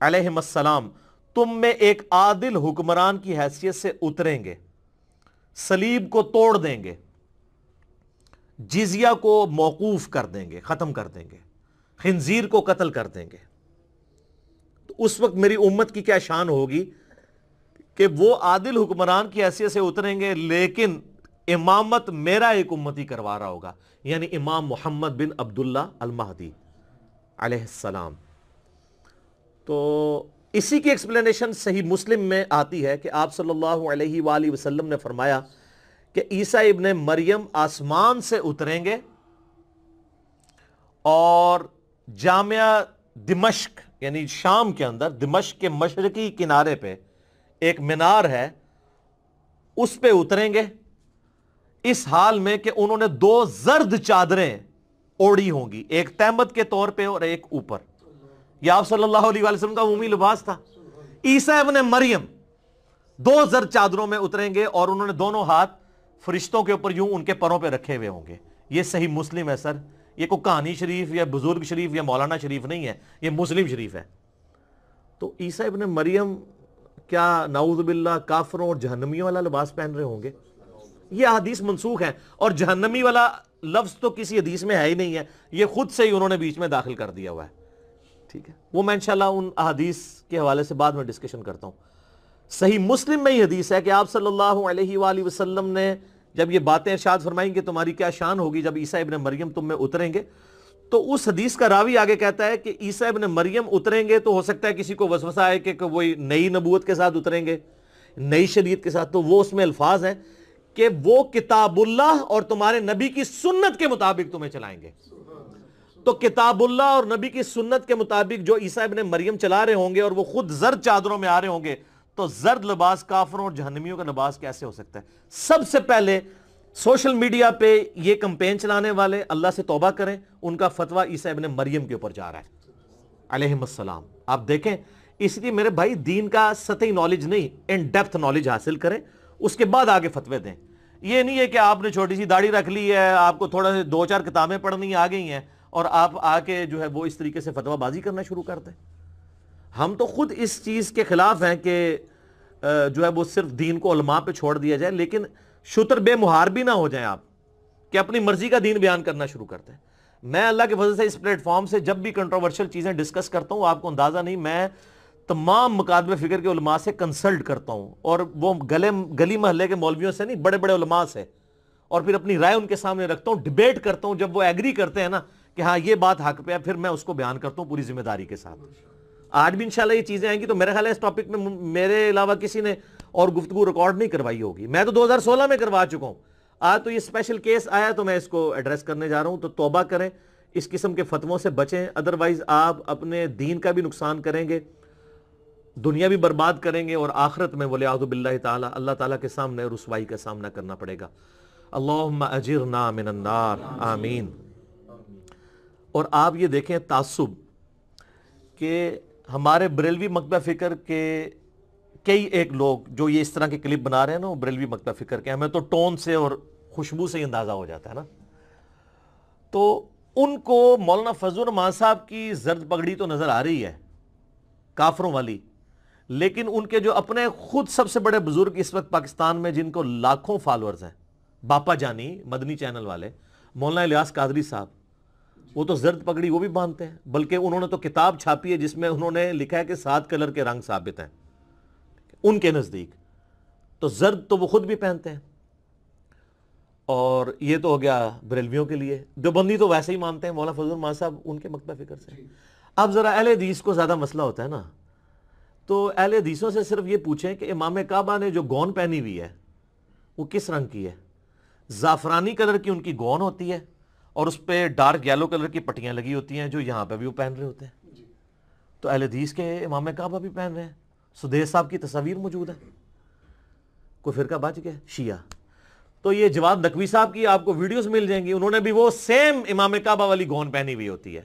علیہم السلام تم میں ایک عادل حکمران کی حیثیت سے اتریں گے، صلیب کو توڑ دیں گے، جزیہ کو موقوف کر دیں گے، ختم کر دیں گے، خنزیر کو قتل کر دیں گے. تو اس وقت میری امت کی کیا شان ہوگی کہ وہ عادل حکمران کی حیثیت سے اتریں گے، لیکن امامت میرا ایک امتی کروا رہا ہوگا، یعنی امام محمد بن عبداللہ المہدی علیہ السلام. تو اسی کی ایکسپلینیشن صحیح مسلم میں آتی ہے کہ آپ صلی اللہ علیہ وآلہ وسلم نے فرمایا کہ عیسیٰ ابن مریم آسمان سے اتریں گے اور جامعہ دمشق یعنی شام کے اندر، دمشق کے مشرقی کنارے پہ ایک مینار ہے، اس پہ اتریں گے، اس حال میں کہ انہوں نے 2 زرد چادریں اوڑی ہوں گی، ایک تہمت کے طور پہ اور ایک اوپر. یہ آپ صلی اللہ علیہ وسلم کا عمومی لباس تھا. عیسیٰ ابن مریم 2 زرد چادروں میں اتریں گے اور انہوں نے دونوں ہاتھ فرشتوں کے اوپر یوں ان کے پروں پہ رکھے ہوئے ہوں گے. یہ صحیح مسلم ہے سر، یہ کوئی کہانی شریف یا بزرگ شریف یا مولانا شریف نہیں ہے، یہ مسلم شریف ہے. تو عیسیٰ ابن مریم کیا نعوذ باللہ کافروں اور جہنمیوں والا لباس پہن رہے ہوں گے؟ یہ حدیث منسوخ ہے، اور جہنمی والا لفظ تو کسی حدیث میں ہے ہی نہیں ہے، یہ خود سے ہی انہوں نے بیچ میں داخل کر دیا ہوا ہے. ٹھیک ہے، وہ میں انشاءاللہ ان احادیث کے حوالے سے بعد میں ڈسکشن کرتا ہوں. صحیح مسلم میں یہ حدیث ہے کہ آپ صلی اللہ علیہ وآلہ وسلم نے جب یہ باتیں ارشاد فرمائیں کہ تمہاری کیا شان ہوگی جب عیسیٰ ابن مریم تم میں اتریں گے، تو اس حدیث کا راوی آگے کہتا ہے کہ عیسیٰ ابن مریم اتریں گے تو ہو سکتا ہے کسی کو وسوسہ آئے کہ وہی نئی نبوت کے ساتھ اتریں گے، نئی شریعت کے ساتھ. تو وہ اس میں الفاظ ہیں کہ وہ کتاب اللہ اور تمہارے نبی کی سنت کے مطابق تمہیں چلائیں گے. تو کتاب اللہ اور نبی کی سنت کے مطابق جو عیسیٰ ابن مریم چلا رہے ہوں گے اور وہ خود زرد چادروں میں آ رہے ہوں گے، تو زرد لباس کافروں اور جہنمیوں کا لباس کیسے ہو سکتا ہے؟ سب سے پہلے سوشل میڈیا پہ یہ کمپین چلانے والے اللہ سے توبہ کریں، ان کا فتویٰ عیسیٰ ابن مریم کے اوپر جا رہا ہے علیہم السلام. آپ دیکھیں، اس لیے میرے بھائی دین کا سطحی نالج نہیں، ان ڈیپتھ نالج حاصل کریں، اس کے بعد آگے فتوے دیں. یہ نہیں ہے کہ آپ نے چھوٹی سی داڑھی رکھ لی ہے، آپ کو تھوڑا سے 2-4 کتابیں پڑھنی آ گئی ہیں اور آپ آ کے جو ہے وہ اس طریقے سے فتویٰ بازی کرنا شروع کر دیں. ہم تو خود اس چیز کے خلاف ہیں کہ جو ہے وہ صرف دین کو علماء پہ چھوڑ دیا جائے، لیکن شتر بے مہار بھی نہ ہو جائیں آپ کہ اپنی مرضی کا دین بیان کرنا شروع کرتے ہیں. میں اللہ کے فضل سے اس پلیٹ فارم سے جب بھی کنٹروورشل چیزیں ڈسکس کرتا ہوں، آپ کو اندازہ نہیں، میں تمام مکاتب فکر کے علماء سے کنسلٹ کرتا ہوں، اور وہ گلی محلے کے مولویوں سے نہیں، بڑے بڑے علماء سے، اور پھر اپنی رائے ان کے سامنے رکھتا ہوں، ڈیبیٹ کرتا ہوں. جب وہ ایگری کرتے ہیں نا کہ ہاں یہ بات حق پہ ہے، پھر میں اس کو بیان کرتا ہوں پوری ذمہ داری کے ساتھ. آج بھی انشاءاللہ یہ چیزیں آئیں گی تو میرا خیال ہے اس ٹاپک میں میرے علاوہ کسی نے اور گفتگو ریکارڈ نہیں کروائی ہوگی. میں تو 2016 میں کروا چکا ہوں. آج تو یہ اسپیشل کیس آیا تو میں اس کو ایڈریس کرنے جا رہا ہوں. تو توبہ کریں، اس قسم کے فتووں سے بچیں، ادروائز آپ اپنے دین کا بھی نقصان کریں گے، دنیا بھی برباد کریں گے، اور آخرت میں ولیعوذ باللہ تعالی اللہ تعالیٰ کے سامنے رسوائی کا سامنا کرنا پڑے گا. اللہم اجرنا من النار، آمین. اور آپ یہ دیکھیں تعصب کہ ہمارے بریلوی مکتبہ فکر کے کئی ایک لوگ جو یہ اس طرح کے کلپ بنا رہے ہیں نا، وہ بریلوی مکتبہ فکر کے، ہمیں تو ٹون سے اور خوشبو سے ہی اندازہ ہو جاتا ہے نا. تو ان کو مولانا فضل الرحمان صاحب کی زرد پگڑی تو نظر آ رہی ہے کافروں والی، لیکن ان کے جو اپنے خود سب سے بڑے بزرگ اس وقت پاکستان میں جن کو لاکھوں فالورز ہیں، باپا جانی مدنی چینل والے، مولانا الیاس قادری صاحب، وہ تو زرد پگڑی وہ بھی باندھتے ہیں، بلکہ انہوں نے تو کتاب چھاپی ہے جس میں انہوں نے لکھا ہے کہ 7 کلر کے رنگ ثابت ہیں ان کے نزدیک. تو زرد تو وہ خود بھی پہنتے ہیں. اور یہ تو ہو گیا بریلویوں کے لیے. دیوبندی تو ویسے ہی مانتے ہیں، مولانا فضل الرحمان صاحب ان کے مکتبہ فکر سے. اب ذرا اہل حدیث کو زیادہ مسئلہ ہوتا ہے نا، تو اہل حدیثوں سے صرف یہ پوچھیں کہ امام کعبہ نے جو گون پہنی ہوئی ہے وہ کس رنگ کی ہے؟ زعفرانی کلر کی ان کی گون ہوتی ہے اور اس پہ ڈارک یلو کلر کی پٹیاں لگی ہوتی ہیں جو یہاں پہ بھی وہ پہن رہے ہوتے ہیں. تو اہل حدیث کے امام کعبہ بھی پہن رہے ہیں. سدیس صاحب کی تصاویر موجود ہے. کوئی فرقہ بچ گیا شیعہ. تو یہ جواد نقوی صاحب کی آپ کو ویڈیوز مل جائیں گی، انہوں نے بھی وہ سیم امام کعبہ والی گون پہنی ہوئی ہوتی ہے.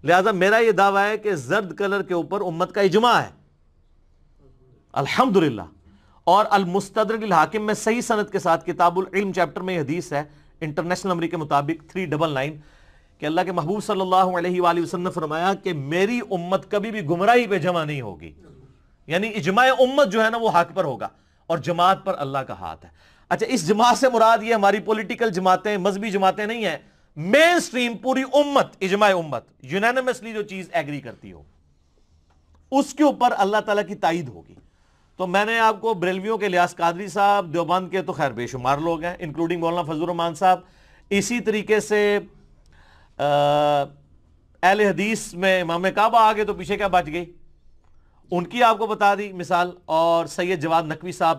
لہذا میرا یہ دعویٰ ہے کہ زرد کلر کے اوپر امت کا اجماع ہے الحمدللہ. اور المستدرک الحاکم میں صحیح سند کے ساتھ کتاب العلم چیپٹر میں یہ حدیث ہے، انٹرنیشنل نمبر کے مطابق 399، کہ اللہ کے محبوب صلی اللہ علیہ وآلہ وسلم نے فرمایا کہ میری امت کبھی بھی گمراہی پہ جمع نہیں ہوگی، یعنی اجماع امت جو ہے نا وہ حق پر ہوگا، اور جماعت پر اللہ کا ہاتھ ہے۔ اچھا، اس جماعت سے مراد یہ ہماری پولیٹیکل جماعتیں، مذہبی جماعتیں نہیں ہیں، مین سٹریم پوری امت، اجماع امت یونانیمسلی جو چیز ایگری کرتی ہو اس کے اوپر اللہ تعالیٰ کی تائید ہوگی۔ تو میں نے آپ کو بریلویوں کے الیاس قادری صاحب، دیوبند کے تو خیر بے شمار لوگ ہیں انکلوڈنگ مولانا فضل الرحمان صاحب، اسی طریقے سے اہل حدیث میں امام کعبہ آگے تو پیچھے کیا بچ گئی، ان کی آپ کو بتا دی مثال، اور سید جواد نقوی صاحب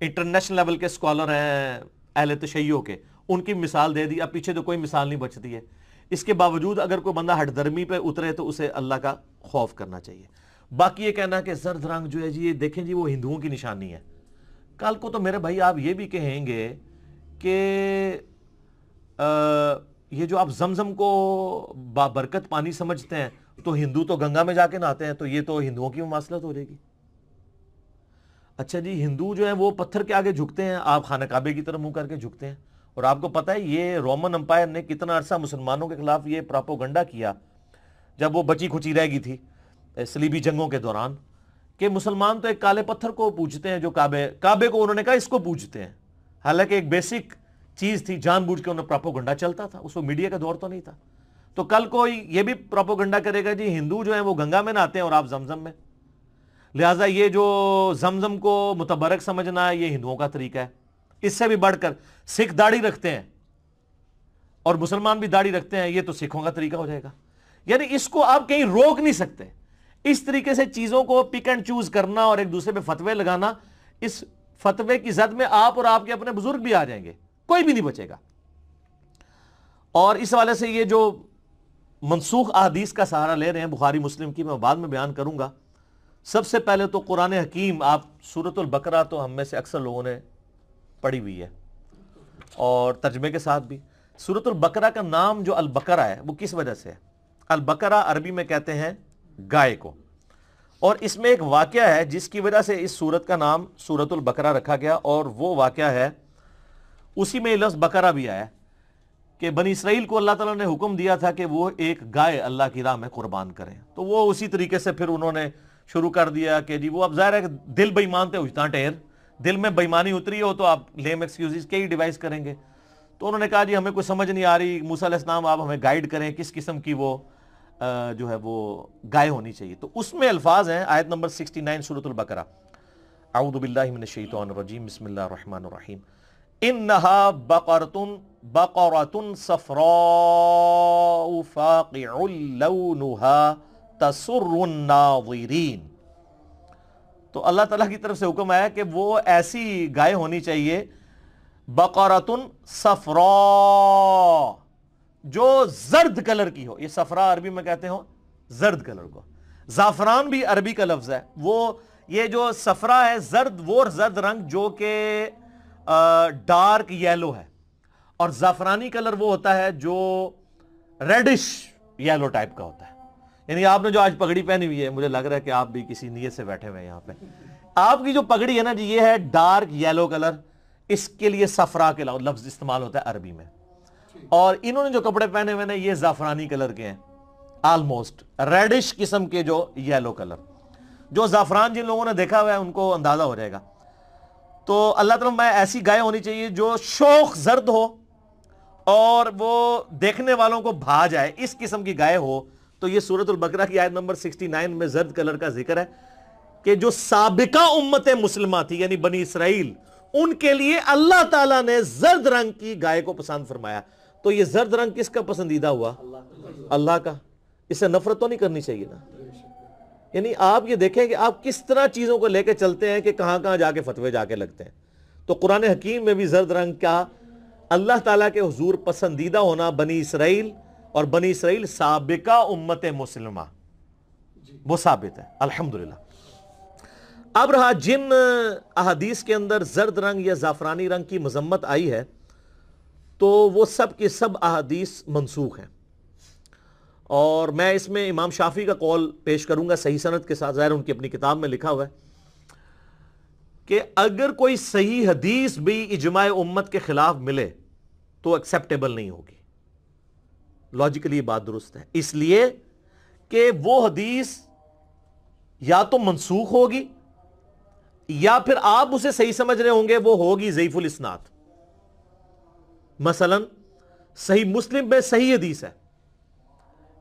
انٹرنیشنل لیول کے اسکالر ہیں اہل تشیع کے، ان کی مثال دے دی، اب پیچھے تو کوئی مثال نہیں بچتی ہے۔ اس کے باوجود اگر کوئی بندہ ہٹ درمی پہ اترے تو اسے اللہ کا خوف کرنا چاہیے۔ باقی یہ کہنا کہ زرد رنگ جو ہے جی یہ دیکھیں جی وہ ہندوؤں کی نشانی ہے، کل کو تو میرے بھائی آپ یہ بھی کہیں گے کہ یہ جو آپ زمزم کو بابرکت پانی سمجھتے ہیں تو ہندو تو گنگا میں جا کے نہاتے ہیں، تو یہ تو ہندوؤں کی مماثلت ہو جائے گی۔ اچھا جی، ہندو جو ہیں وہ پتھر کے آگے جھکتے ہیں، آپ خانہ کعبے کی طرف منہ کر کے جھکتے ہیں، اور آپ کو پتہ ہے یہ رومن امپائر نے کتنا عرصہ مسلمانوں کے خلاف یہ پراپوگنڈا کیا جب وہ بچی کھچی رہ گئی تھی صلیبی جنگوں کے دوران، کہ مسلمان تو ایک کالے پتھر کو پوجتے ہیں جو کعبے کو انہوں نے کہا اس کو پوجتے ہیں، حالانکہ ایک بیسک چیز تھی، جان بوجھ کے انہیں پراپوگنڈا چلتا تھا، اس کو میڈیا کا دور تو نہیں تھا۔ تو کل کوئی یہ بھی پراپوگنڈا کرے گا جی ہندو جو ہیں وہ گنگا میں نہاتے ہیں اور آپ زمزم میں، لہٰذا یہ جو زمزم کو متبرک سمجھنا ہے یہ ہندوؤں کا طریقہ ہے۔ اس سے بھی بڑھ کر سکھ داڑھی رکھتے ہیں اور مسلمان بھی داڑھی رکھتے ہیں، یہ تو سکھوں کا طریقہ ہو جائے گا، یعنی اس کو آپ کہیں روک نہیں سکتے۔ اس طریقے سے چیزوں کو پک اینڈ چوز کرنا اور ایک دوسرے پہ فتوے لگانا، اس فتوے کی زد میں آپ اور آپ کے اپنے بزرگ بھی آ جائیں گے، کوئی بھی نہیں بچے گا۔ اور اس حوالے سے یہ جو منسوخ احادیث کا سہارا لے رہے ہیں بخاری مسلم کی، میں بعد میں بیان کروں گا۔ سب سے پہلے تو قرآن حکیم، آپ سورۃ البقرہ تو ہم میں سے اکثر لوگوں نے پڑھی ہوئی ہے اور ترجمے کے ساتھ بھی۔ سورۃ البقرہ کا نام جو البقرہ ہے وہ کس وجہ سے ہے؟ البقرہ عربی میں کہتے ہیں گائے کو، اور اس میں ایک واقعہ ہے جس کی وجہ سے اس سورت کا نام سورۃ البقرہ رکھا گیا، اور وہ واقعہ ہے اسی میں لفظ بقرہ بھی آیا کہ بنی اسرائیل کو اللہ تعالیٰ نے حکم دیا تھا کہ وہ ایک گائے اللہ کی راہ میں قربان کریں، تو وہ اسی طریقے سے پھر انہوں نے شروع کر دیا کہ جی وہ اب ظاہر ہے کہ دل بےمان تھے اجتا ٹیر، دل میں بےمانی اتری ہو تو آپ لیم ایکسکیوزز کے ہی ڈیوائز کریں گے، تو انہوں نے کہا جی ہمیں کوئی سمجھ نہیں آ رہی، موسیٰ علیہ السلام آپ ہمیں گائیڈ کریں کس قسم کی وہ جو ہے وہ گائے ہونی چاہیے۔ تو اس میں الفاظ ہیں، آیت نمبر 69 سورۃ البقرہ، اعوذ باللہ من الشیطان الرجیم، بسم اللہ الرحمن الرحیم، انہا بقرۃ صفراء فاقع لونہا تسر الناظرین۔ تو اللہ تعالیٰ کی طرف سے حکم آیا کہ وہ ایسی گائے ہونی چاہیے، بقرۃ صفراء، جو زرد کلر کی ہو، یہ صفراء عربی میں کہتے ہو زرد کلر کو، زعفران بھی عربی کا لفظ ہے، وہ یہ جو صفراء ہے زرد، وہ زرد رنگ جو کہ ڈارک یلو ہے، اور زعفرانی کلر وہ ہوتا ہے جو ریڈش یلو ٹائپ کا ہوتا ہے۔ یعنی آپ نے جو آج پگڑی پہنی ہوئی ہے، مجھے لگ رہا ہے کہ آپ بھی کسی نیت سے بیٹھے ہوئے ہیں یہاں پہ، آپ کی جو پگڑی ہے نا جی یہ ہے ڈارک یلو کلر، اس کے لیے صفراء کے لفظ استعمال ہوتا ہے عربی میں، اور انہوں نے جو کپڑے پہنے ہوئے نا یہ زعفرانی کلر کے ہیں، آلموسٹ ریڈش قسم کے جو یلو کلر، جو زعفران جن لوگوں نے دیکھا ہوا ہے ان کو اندازہ ہو جائے گا۔ تو اللہ تعالیٰ میں ایسی گائے ہونی چاہیے جو شوخ زرد ہو اور وہ دیکھنے والوں کو بھا جائے، اس قسم کی گائے ہو۔ تو یہ سورۃ البقرہ کی آیت نمبر 69 میں زرد کلر کا ذکر ہے کہ جو سابقہ امت مسلمہ تھی یعنی بنی اسرائیل، ان کے لیے اللہ تعالیٰ نے زرد رنگ کی گائے کو پسند فرمایا۔ تو یہ زرد رنگ کس کا پسندیدہ ہوا؟ اللہ کا۔ اس سے نفرت تو نہیں کرنی چاہیے نا؟ یعنی آپ یہ دیکھیں کہ آپ کس طرح چیزوں کو لے کے چلتے ہیں کہ کہاں کہاں جا کے فتوے جا کے لگتے ہیں۔ تو قرآن حکیم میں بھی زرد رنگ کا اللہ تعالیٰ کے حضور پسندیدہ ہونا بنی اسرائیل، اور بنی اسرائیل سابقہ امت مسلمہ، وہ ثابت ہے الحمدللہ۔ اب رہا جن احادیث کے اندر زرد رنگ یا زعفرانی رنگ کی مذمت آئی ہے تو وہ سب کے سب احادیث منسوخ ہیں، اور میں اس میں امام شافعی کا قول پیش کروں گا صحیح سند کے ساتھ، ظاہر ان کی اپنی کتاب میں لکھا ہوا ہے کہ اگر کوئی صحیح حدیث بھی اجماع امت کے خلاف ملے تو ایکسیپٹیبل نہیں ہوگی، لوجیکلی یہ بات درست ہے، اس لیے کہ وہ حدیث یا تو منسوخ ہوگی یا پھر آپ اسے صحیح سمجھ رہے ہوں گے وہ ہوگی ضعیف الاسناد۔ مثلا صحیح مسلم میں صحیح حدیث ہے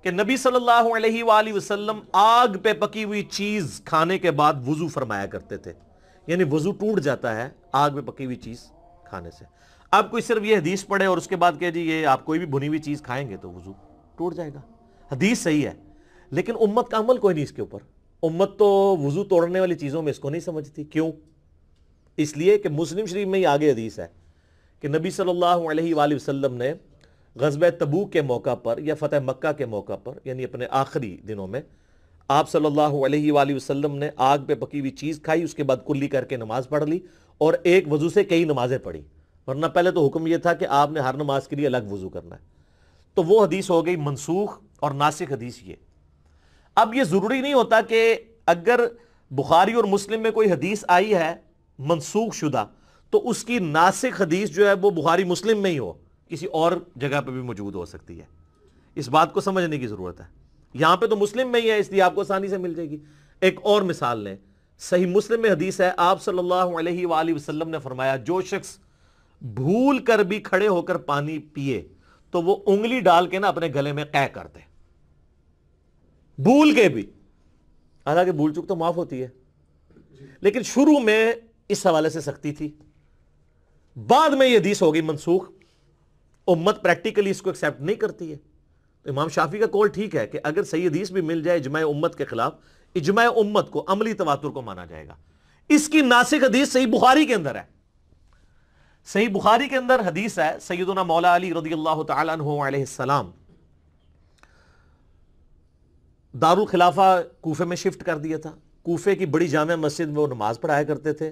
کہ نبی صلی اللہ علیہ وآلہ وسلم آگ پہ پکی ہوئی چیز کھانے کے بعد وضو فرمایا کرتے تھے، یعنی وضو ٹوٹ جاتا ہے آگ پہ پکی ہوئی چیز کھانے سے۔ اب کوئی صرف یہ حدیث پڑھے اور اس کے بعد کہ جی یہ آپ کوئی بھی بھنی ہوئی چیز کھائیں گے تو وضو ٹوٹ جائے گا، حدیث صحیح ہے لیکن امت کا عمل کوئی نہیں اس کے اوپر۔ امت تو وضو توڑنے والی چیزوں میں اس کو نہیں سمجھتی۔ کیوں؟ اس لیے کہ مسلم شریف میں ہی آگے حدیث ہے کہ نبی صلی اللہ علیہ وآلہ وسلم نے غزوہ تبوک کے موقع پر یا فتح مکہ کے موقع پر، یعنی اپنے آخری دنوں میں، آپ صلی اللہ علیہ وآلہ وسلم نے آگ پہ پکی ہوئی چیز کھائی، اس کے بعد کلی کر کے نماز پڑھ لی اور ایک وضو سے کئی نمازیں پڑھی، ورنہ پہلے تو حکم یہ تھا کہ آپ نے ہر نماز کے لیے الگ وضو کرنا ہے۔ تو وہ حدیث ہو گئی منسوخ اور ناسخ حدیث یہ۔ اب یہ ضروری نہیں ہوتا کہ اگر بخاری اور مسلم میں کوئی حدیث آئی ہے منسوخ شدہ تو اس کی ناسخ حدیث جو ہے وہ بخاری مسلم میں ہی ہو، کسی اور جگہ پہ بھی موجود ہو سکتی ہے۔ اس بات کو سمجھنے کی ضرورت ہے۔ یہاں پہ تو مسلم میں ہی ہے اس لیے آپ کو آسانی سے مل جائے گی۔ ایک اور مثال لیں، صحیح مسلم میں حدیث ہے، آپ صلی اللہ علیہ وآلہ وسلم نے فرمایا جو شخص بھول کر بھی کھڑے ہو کر پانی پیے تو وہ انگلی ڈال کے نا اپنے گلے میں قے کر دے، بھول کے بھی۔ حالانکہ بھول چک تو معاف ہوتی ہے، لیکن شروع میں اس حوالے سے سختی تھی، بعد میں یہ حدیث ہو گئی منسوخ۔ امت پریکٹیکلی اس کو ایکسیپٹ نہیں کرتی ہے۔ تو امام شافعی کا قول ٹھیک ہے کہ اگر صحیح حدیث بھی مل جائے اجماع امت کے خلاف، اجماع امت کو، عملی تواتر کو مانا جائے گا۔ اس کی ناسخ حدیث صحیح بخاری کے اندر ہے۔ صحیح بخاری کے اندر حدیث ہے، سیدنا مولا علی رضی اللہ تعالیٰ عنہ علیہ السلام دارالخلافہ کوفے میں شفٹ کر دیا تھا۔ کوفے کی بڑی جامع مسجد میں وہ نماز پڑھایا کرتے تھے۔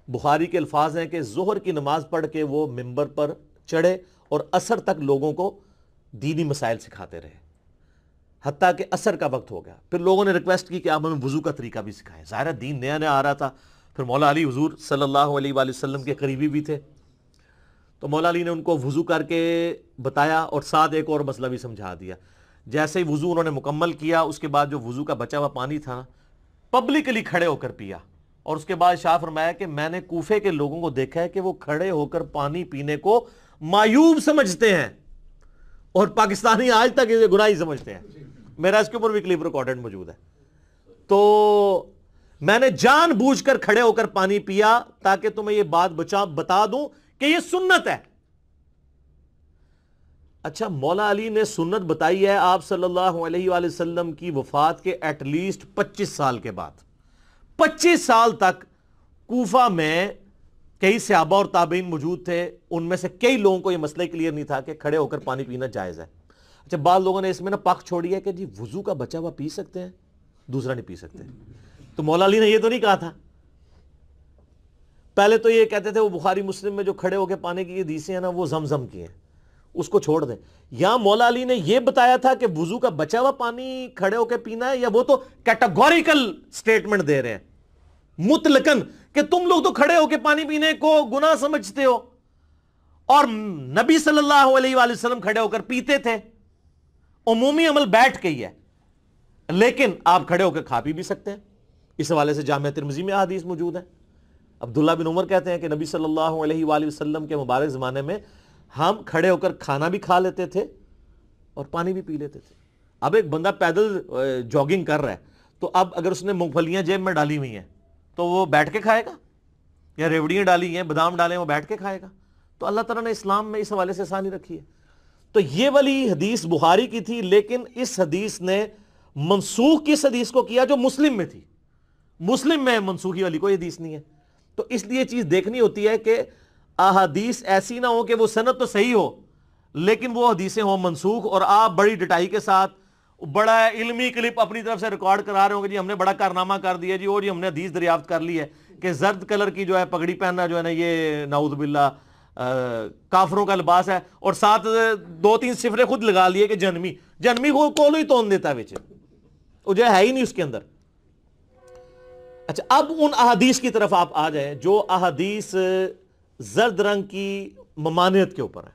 بخاری کے الفاظ ہیں کہ ظہر کی نماز پڑھ کے وہ منبر پر چڑھے اور عصر تک لوگوں کو دینی مسائل سکھاتے رہے، حتیٰ کہ عصر کا وقت ہو گیا۔ پھر لوگوں نے ریکویسٹ کی کہ آپ ہمیں وضو کا طریقہ بھی سکھائیں۔ ظاہر ہے دین نیا نیا آ رہا تھا۔ پھر مولا علی حضور صلی اللہ علیہ وآلہ وسلم کے قریبی بھی تھے، تو مولا علی نے ان کو وضو کر کے بتایا اور ساتھ ایک اور مسئلہ بھی سمجھا دیا۔ جیسے ہی وضو انہوں نے مکمل کیا، اس کے بعد جو وضو کا بچا ہوا پانی تھا پبلکلی کھڑے ہو کر پیا، اور اس کے بعد شاہ فرمایا کہ میں نے کوفے کے لوگوں کو دیکھا ہے کہ وہ کھڑے ہو کر پانی پینے کو معیوب سمجھتے ہیں، اور پاکستانی آج تک اسے گناہ ہی سمجھتے ہیں۔ میرا اس کے اوپر بھی کلپ ریکارڈڈ موجود ہے۔ تو میں نے جان بوجھ کر کھڑے ہو کر پانی پیا تاکہ تمہیں یہ بات بتا دوں کہ یہ سنت ہے۔ اچھا، مولا علی نے سنت بتائی ہے آپ صلی اللہ علیہ وآلہ وسلم کی وفات کے ایٹ لیسٹ 25 سال کے بعد۔ 25 سال تک کوفہ میں کئی صحابہ اور تابعین موجود تھے، ان میں سے کئی لوگوں کو یہ مسئلہ کلیئر نہیں تھا کہ کھڑے ہو کر پانی پینا جائز ہے۔ اچھا، بعض لوگوں نے اس میں نا پک چھوڑی ہے کہ جی وضو کا بچا ہوا پی سکتے ہیں، دوسرا نہیں پی سکتے۔ تو مولا علی نے یہ تو نہیں کہا تھا۔ پہلے تو یہ کہتے تھے وہ بخاری مسلم میں جو کھڑے ہو کے پانی کی حدیثیں ہیں نا وہ زمزم کی ہیں، اس کو چھوڑ دیں۔ یا مولا علی نے یہ بتایا تھا کہ وضو کا بچا ہوا پانی کھڑے ہو کے پینا ہے، یا وہ تو کیٹاگوریکل سٹیٹمنٹ دے رہے ہیں مطلقاً کہ تم لوگ تو کھڑے ہو کے پانی پینے کو گناہ سمجھتے ہو، اور نبی صلی اللہ علیہ وآلہ وسلم کھڑے ہو کر پیتے تھے۔ عمومی عمل بیٹھ کے ہی ہے، لیکن آپ کھڑے ہو کے کھا پی بھی سکتے ہیں۔ اس حوالے سے جامعہ ترمذی میں حدیث موجود ہے۔ عبداللہ بن عمر کہتے ہیں کہ نبی صلی اللہ علیہ وآلہ وسلم کے مبارک زمانے میں ہم کھڑے ہو کر کھانا بھی کھا لیتے تھے اور پانی بھی پی لیتے تھے۔ اب ایک بندہ پیدل جاگنگ کر رہا ہے، تو اب اگر اس نے مونگ پھلیاں جیب میں ڈالی ہوئی ہیں تو وہ بیٹھ کے کھائے گا، یا ریوڑیاں ڈالی ہیں، بادام ڈالے ہیں، وہ بیٹھ کے کھائے گا؟ تو اللہ تعالیٰ نے اسلام میں اس حوالے سے آسانی رکھی ہے۔ تو یہ والی حدیث بخاری کی تھی، لیکن اس حدیث نے منسوخ کس حدیث کو کیا؟ جو مسلم میں تھی۔ مسلم میں منسوخی والی کوئی حدیث نہیں ہے۔ تو اس لیے چیز دیکھنی ہوتی ہے کہ احادیث ایسی نہ ہو کہ وہ سند تو صحیح ہو لیکن وہ حدیثیں ہوں منسوخ، اور آپ بڑی ڈٹائی کے ساتھ بڑا علمی کلپ اپنی طرف سے ریکارڈ کرا رہے ہوں کہ جی ہم نے بڑا کارنامہ کر دیا جی، اور جی ہم نے حدیث دریافت کر لی ہے کہ زرد کلر کی جو ہے پگڑی پہننا جو ہے نا یہ نعوذ باللہ کافروں کا لباس ہے، اور ساتھ 2-3 صفرے خود لگا لیے کہ جنمی کو کولو ہی تون دیتا ہے، وہ جو ہے ہی نہیں اس کے اندر۔ اچھا، اب ان احادیث کی طرف آپ آ جائیں جو احادیث زرد رنگ کی ممانعت کے اوپر ہے۔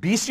20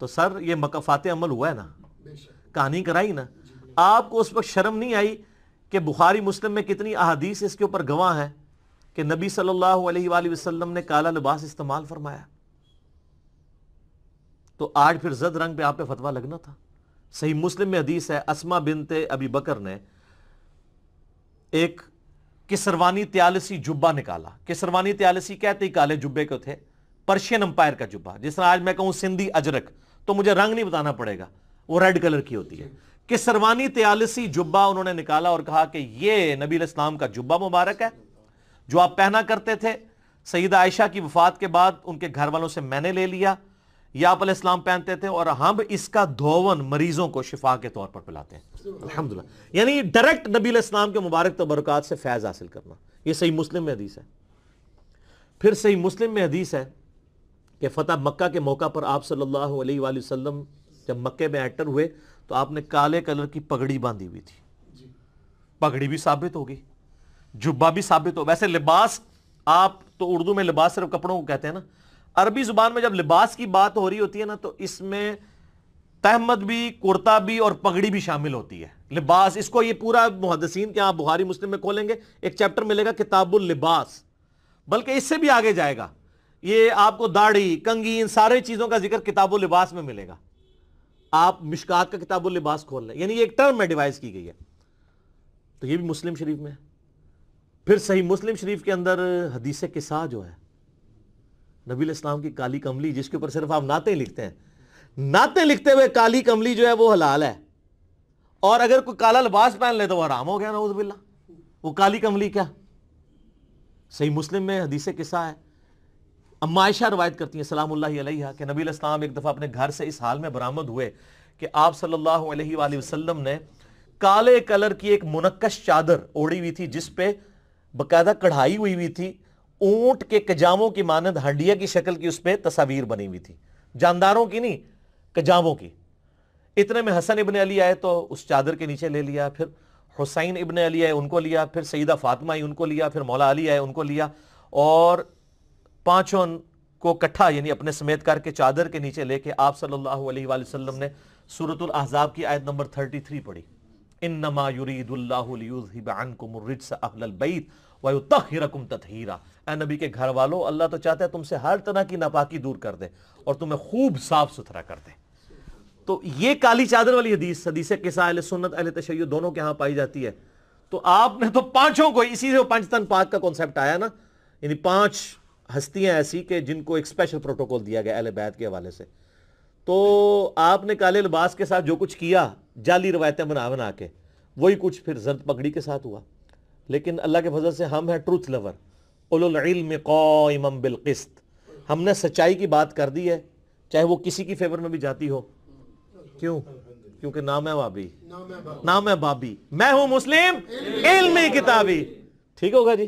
تو سر یہ مکافات عمل ہوا ہے نا, کہانی کرائی نا. آپ کو اس وقت شرم نہیں آئی کہ بخاری مسلم میں کتنی احادیث اس کے اوپر گواہ ہیں کہ نبی صلی اللہ علیہ وآلہ وسلم نے کالا لباس استعمال فرمایا؟ تو آج پھر زرد رنگ پہ آپ پہ فتویٰ لگنا تھا. صحیح مسلم میں حدیث ہے, اسما بنت ابی بکر نے ایک کسروانی طیالسی جبہ نکالا. کسروانی طیالسی کہتے ہی کالے جبے کو تھے, پرشین امپائر کا جبہ. جس طرح آج میں کہوں سندھی اجرک, تو مجھے رنگ نہیں بتانا پڑے گا, وہ ریڈ کلر کی ہوتی ہے. کسروانی طیالسی جبہ انہوں نے نکالا اور کہا کہ یہ نبی علیہ السلام کا جبہ مبارک ہے جو آپ پہنا کرتے تھے. سیدہ عائشہ کی وفات کے بعد ان کے گھر والوں سے میں نے لے لیا, یا آپ علیہ السلام پہنتے تھے, اور ہم اس کا دھون مریضوں کو شفا کے طور پر پلاتے ہیں. الحمدللہ. یعنی ڈائریکٹ نبی علیہ السلام کے مبارک تبرکات سے فیض حاصل کرنا. یہ صحیح مسلم میں حدیث ہے. پھر صحیح مسلم میں حدیث ہے کہ فتح مکہ کے موقع پر آپ صلی اللہ علیہ وآلہ وسلم جب مکے میں انٹر ہوئے تو آپ نے کالے کلر کی پگڑی باندھی ہوئی تھی. پگڑی بھی ثابت ہوگی, جبہ بھی ثابت ہو. ویسے لباس, آپ تو اردو میں لباس صرف کپڑوں کو کہتے ہیں نا, عربی زبان میں جب لباس کی بات ہو رہی ہوتی ہے نا تو اس میں تہمد بھی, کرتا بھی اور پگڑی بھی شامل ہوتی ہے. لباس, اس کو یہ پورا محدثین کے آپ بخاری مسلم میں کھولیں گے ایک چیپٹر ملے گا کتاب اللباس, بلکہ اس سے بھی آگے جائے گا. یہ آپ کو داڑھی, کنگھی, ان سارے چیزوں کا ذکر کتاب اللباس میں ملے گا. آپ مشکات کا کتاب اللباس کھول لیں, یعنی یہ ایک ٹرم میں ڈیوائز کی گئی ہے. تو یہ بھی مسلم شریف میں ہے. پھر صحیح مسلم شریف کے اندر حدیث قصہ جو ہے, نبی علیہ السلام کی کالی کملی, جس کے اوپر صرف آپ نعتیں لکھتے ہیں, نعتیں لکھتے ہوئے کالی کملی جو ہے وہ حلال ہے, اور اگر کوئی کالا لباس پہن لے تو وہ حرام ہو گیا, نعوذ باللہ. وہ کالی کملی کیا؟ صحیح مسلم میں حدیث قصہ ہے. اما عائشہ روایت کرتی ہیں سلام اللہ علیہ کہ نبی علیہ السلام ایک دفعہ اپنے گھر سے اس حال میں برآمد ہوئے کہ آپ صلی اللہ علیہ وآلہ وسلم نے کالے کلر کی ایک منقش چادر اوڑھی ہوئی تھی جس پہ باقاعدہ کڑھائی ہوئی تھی, اونٹ کے کجاموں کی مانند ہنڈیا کی شکل کی اس پہ تصاویر بنی ہوئی تھی, جانداروں کی نہیں, کجاموں کی. اتنے میں حسن ابن علی آئے تو اس چادر کے نیچے لے لیا, پھر حسین ابن علی آئے ان کو لیا, پھر سیدہ فاطمہ آئی ان کو لیا, پھر مولا علی آئے ان کو لیا, اور پانچوں کو کٹھا یعنی اپنے سمیت کر کے چادر کے نیچے لے کے آپ صلی اللہ علیہ وآلہ وسلم نے سورۃ الاحزاب کی آیت نمبر 33 پڑھی. انما یرید اللہ لیذھب عنکم الرجس اہل البیت ویطہرکم تطہیرا. اے نبی کے گھر والو, اللہ تو چاہتا ہے تم سے ہر طرح کی ناپاکی دور کر دے اور تمہیں خوب صاف ستھرا کر دے. تو یہ کالی چادر والی حدیث, حدیث قصہ اہل سنت اہل تشیع دونوں کے ہاں پائی جاتی ہے. تو آپ نے تو پانچوں کو, اسی سے پانچ تن پاک کا کانسیپٹ آیا نا, یعنی 5 ہستیاں ایسی کہ جن کو ایک اسپیشل پروٹوکول دیا گیا اہل بیت کے حوالے سے. تو آپ نے کالے لباس کے ساتھ جو کچھ کیا, جعلی روایتیں بنا کے, وہی کچھ پھر زرد پگڑی کے ساتھ ہوا. لیکن اللہ کے فضل سے ہم ہیں ٹروتھ لور, اولو العلم قائما بالقسط. ہم نے سچائی کی بات کر دی ہے, چاہے وہ کسی کی فیور میں بھی جاتی ہو. کیوں؟ کیونکہ نام ہے وابی, نام ہے بابی, میں ہوں مسلم علمی کتابی. ٹھیک ہوگا جی.